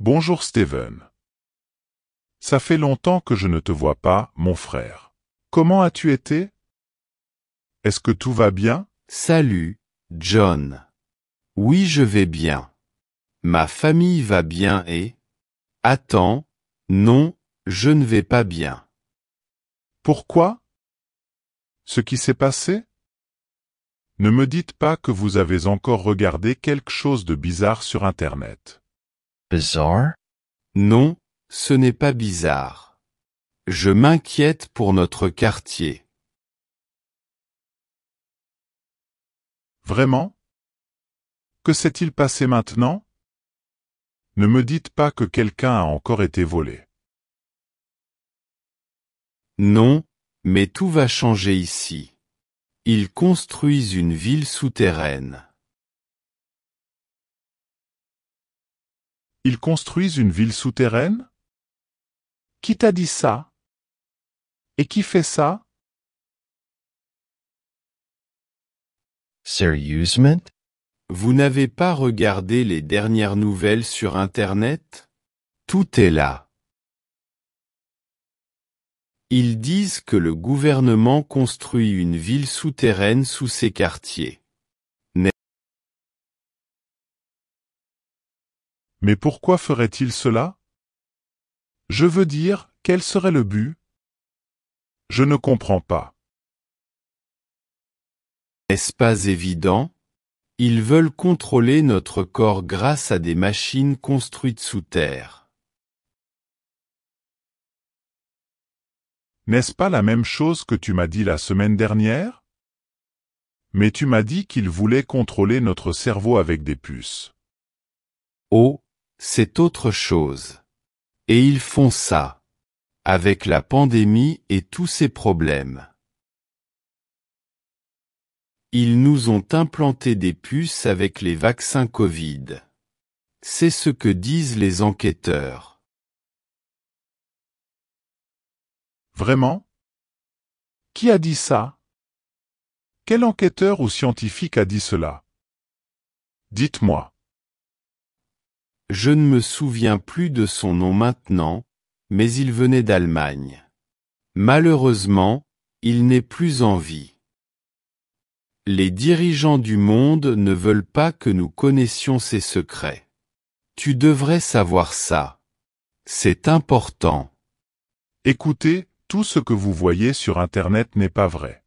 Bonjour Steven. Ça fait longtemps que je ne te vois pas, mon frère. Comment as-tu été? Est-ce que tout va bien? Salut, John. Oui, je vais bien. Ma famille va bien et... Attends, non, je ne vais pas bien. Pourquoi? Ce qui s'est passé? Ne me dites pas que vous avez encore regardé quelque chose de bizarre sur Internet. Bizarre? Non, ce n'est pas bizarre. Je m'inquiète pour notre quartier. Vraiment? Que s'est-il passé maintenant? Ne me dites pas que quelqu'un a encore été volé. Non, mais tout va changer ici. Ils construisent une ville souterraine. Ils construisent une ville souterraine? Qui t'a dit ça? Et qui fait ça? Sérieusement? Vous n'avez pas regardé les dernières nouvelles sur Internet? Tout est là. Ils disent que le gouvernement construit une ville souterraine sous ces quartiers. Mais pourquoi ferait-il cela? Je veux dire, quel serait le but? Je ne comprends pas. N'est-ce pas évident? Ils veulent contrôler notre corps grâce à des machines construites sous terre. N'est-ce pas la même chose que tu m'as dit la semaine dernière? Mais tu m'as dit qu'ils voulaient contrôler notre cerveau avec des puces. Oh, c'est autre chose. Et ils font ça. Avec la pandémie et tous ces problèmes. Ils nous ont implanté des puces avec les vaccins Covid. C'est ce que disent les enquêteurs. Vraiment? Qui a dit ça? Quel enquêteur ou scientifique a dit cela? Dites-moi. Je ne me souviens plus de son nom maintenant, mais il venait d'Allemagne. Malheureusement, il n'est plus en vie. Les dirigeants du monde ne veulent pas que nous connaissions ses secrets. Tu devrais savoir ça. C'est important. Écoutez, tout ce que vous voyez sur Internet n'est pas vrai.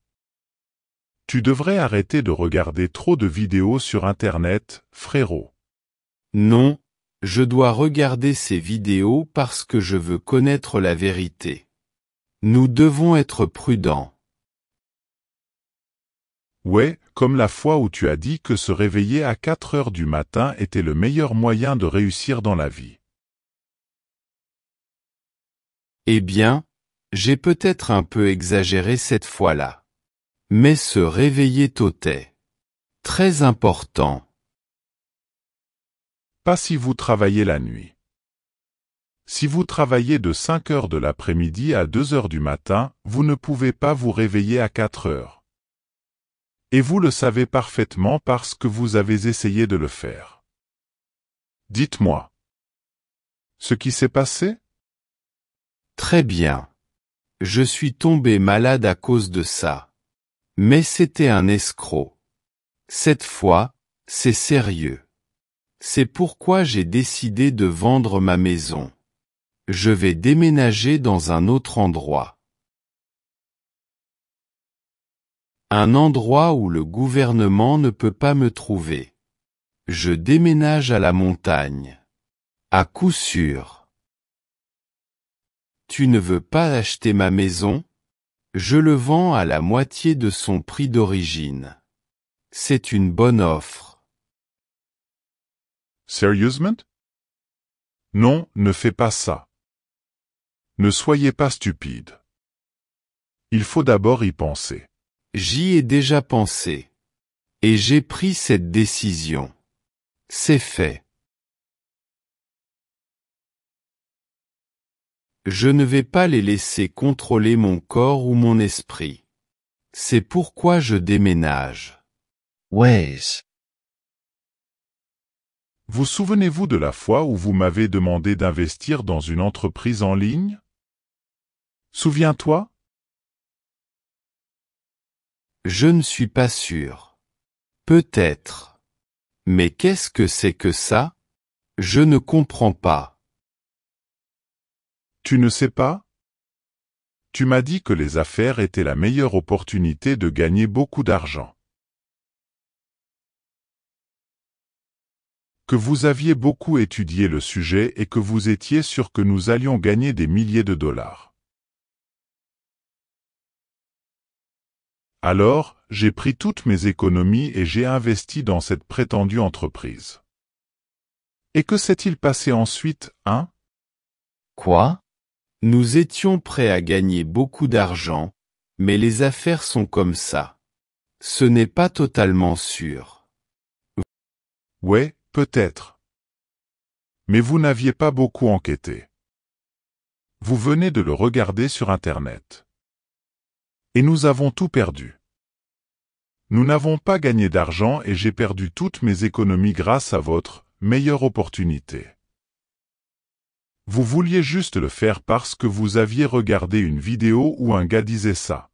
Tu devrais arrêter de regarder trop de vidéos sur Internet, frérot. Non, je dois regarder ces vidéos parce que je veux connaître la vérité. Nous devons être prudents. Ouais, comme la fois où tu as dit que se réveiller à 4 heures du matin était le meilleur moyen de réussir dans la vie. Eh bien, j'ai peut-être un peu exagéré cette fois-là. Mais se réveiller tôt est très important. Pas si vous travaillez la nuit. Si vous travaillez de 5 heures de l'après-midi à 2 heures du matin, vous ne pouvez pas vous réveiller à 4 heures. Et vous le savez parfaitement parce que vous avez essayé de le faire. Dites-moi. Ce qui s'est passé? Très bien. Je suis tombé malade à cause de ça. Mais c'était un escroc. Cette fois, c'est sérieux. C'est pourquoi j'ai décidé de vendre ma maison. Je vais déménager dans un autre endroit. Un endroit où le gouvernement ne peut pas me trouver. Je déménage à la montagne. À coup sûr. Tu ne veux pas acheter ma maison? Je le vends à la moitié de son prix d'origine. C'est une bonne offre. Sérieusement? Non, ne fais pas ça. Ne soyez pas stupide. Il faut d'abord y penser. J'y ai déjà pensé. Et j'ai pris cette décision. C'est fait. Je ne vais pas les laisser contrôler mon corps ou mon esprit. C'est pourquoi je déménage. Ways. Vous souvenez-vous de la fois où vous m'avez demandé d'investir dans une entreprise en ligne? Souviens-toi? Je ne suis pas sûr. Peut-être. Mais qu'est-ce que c'est que ça? Je ne comprends pas. Tu ne sais pas? Tu m'as dit que les affaires étaient la meilleure opportunité de gagner beaucoup d'argent. Que vous aviez beaucoup étudié le sujet et que vous étiez sûr que nous allions gagner des milliers de dollars. Alors, j'ai pris toutes mes économies et j'ai investi dans cette prétendue entreprise. Et que s'est-il passé ensuite, hein? Quoi? Nous étions prêts à gagner beaucoup d'argent, mais les affaires sont comme ça. Ce n'est pas totalement sûr. Ouais, peut-être. Mais vous n'aviez pas beaucoup enquêté. Vous venez de le regarder sur Internet. Et nous avons tout perdu. Nous n'avons pas gagné d'argent et j'ai perdu toutes mes économies grâce à votre meilleure opportunité. Vous vouliez juste le faire parce que vous aviez regardé une vidéo où un gars disait ça.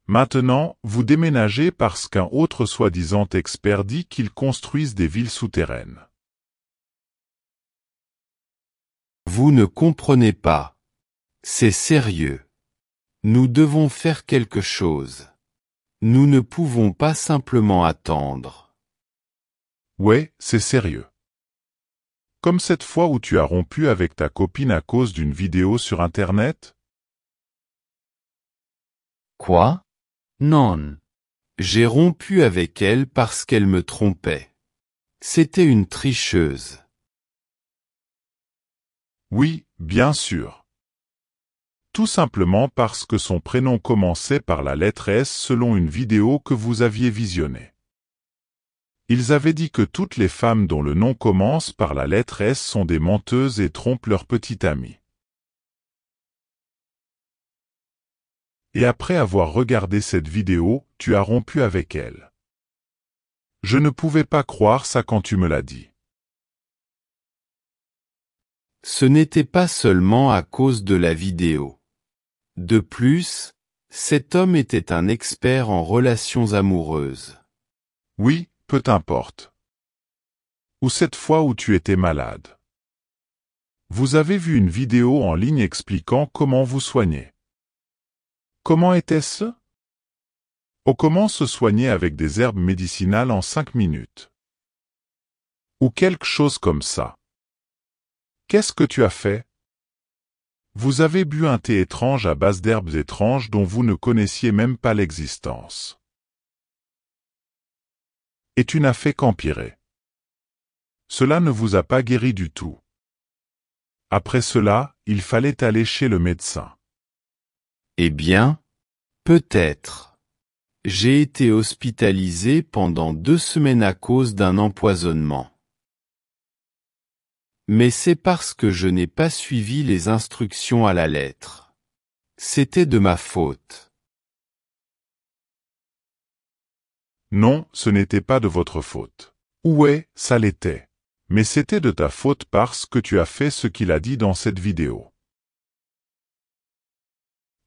Maintenant, vous déménagez parce qu'un autre soi-disant expert dit qu'ils construisent des villes souterraines. Vous ne comprenez pas. C'est sérieux. Nous devons faire quelque chose. Nous ne pouvons pas simplement attendre. Ouais, c'est sérieux. Comme cette fois où tu as rompu avec ta copine à cause d'une vidéo sur Internet? Quoi? Non. J'ai rompu avec elle parce qu'elle me trompait. C'était une tricheuse. Oui, bien sûr. Tout simplement parce que son prénom commençait par la lettre S selon une vidéo que vous aviez visionnée. Ils avaient dit que toutes les femmes dont le nom commence par la lettre S sont des menteuses et trompent leur petite amie. Et après avoir regardé cette vidéo, tu as rompu avec elle. Je ne pouvais pas croire ça quand tu me l'as dit. Ce n'était pas seulement à cause de la vidéo. De plus, cet homme était un expert en relations amoureuses. Oui, peu importe. Ou cette fois où tu étais malade. Vous avez vu une vidéo en ligne expliquant comment vous soigner. Comment était-ce? Ou comment se soigner avec des herbes médicinales en 5 minutes. Ou quelque chose comme ça. Qu'est-ce que tu as fait? Vous avez bu un thé étrange à base d'herbes étranges dont vous ne connaissiez même pas l'existence. Et tu n'as fait qu'empirer. Cela ne vous a pas guéri du tout. Après cela, il fallait aller chez le médecin. Eh bien, peut-être. J'ai été hospitalisé pendant 2 semaines à cause d'un empoisonnement. Mais c'est parce que je n'ai pas suivi les instructions à la lettre. C'était de ma faute. Non, ce n'était pas de votre faute. Ouais, ça l'était. Mais c'était de ta faute parce que tu as fait ce qu'il a dit dans cette vidéo.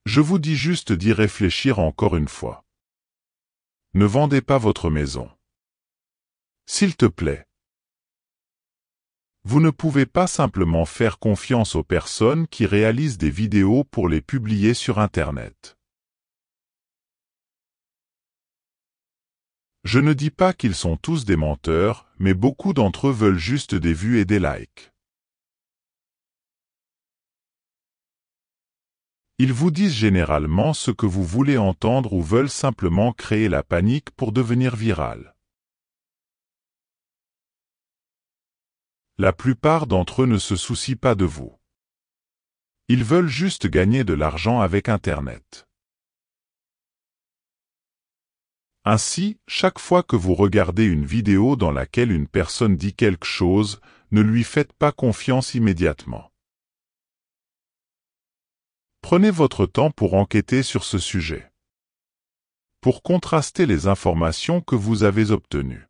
Je vous dis juste d'y réfléchir encore une fois. Ne vendez pas votre maison. S'il te plaît. Vous ne pouvez pas simplement faire confiance aux personnes qui réalisent des vidéos pour les publier sur Internet. Je ne dis pas qu'ils sont tous des menteurs, mais beaucoup d'entre eux veulent juste des vues et des likes. Ils vous disent généralement ce que vous voulez entendre ou veulent simplement créer la panique pour devenir viral. La plupart d'entre eux ne se soucient pas de vous. Ils veulent juste gagner de l'argent avec Internet. Ainsi, chaque fois que vous regardez une vidéo dans laquelle une personne dit quelque chose, ne lui faites pas confiance immédiatement. Prenez votre temps pour enquêter sur ce sujet. pour contraster les informations que vous avez obtenues.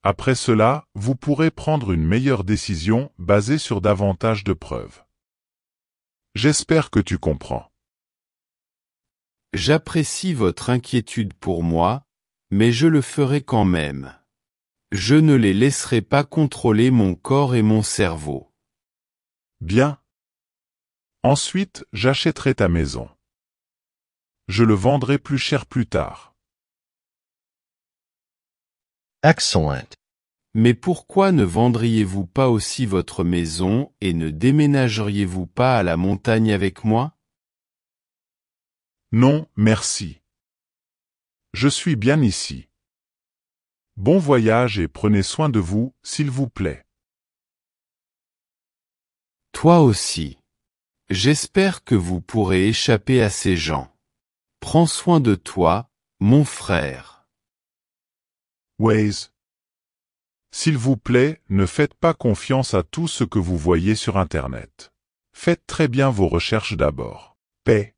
Après cela, vous pourrez prendre une meilleure décision basée sur davantage de preuves. J'espère que tu comprends. J'apprécie votre inquiétude pour moi, mais je le ferai quand même. Je ne les laisserai pas contrôler mon corps et mon cerveau. Bien. Ensuite, j'achèterai ta maison. Je le vendrai plus cher plus tard. Excellent. Mais pourquoi ne vendriez-vous pas aussi votre maison et ne déménageriez-vous pas à la montagne avec moi? Non, merci. Je suis bien ici. Bon voyage et prenez soin de vous, s'il vous plaît. Toi aussi. J'espère que vous pourrez échapper à ces gens. Prends soin de toi, mon frère. Waze. S'il vous plaît, ne faites pas confiance à tout ce que vous voyez sur Internet. Faites très bien vos recherches d'abord. Paix.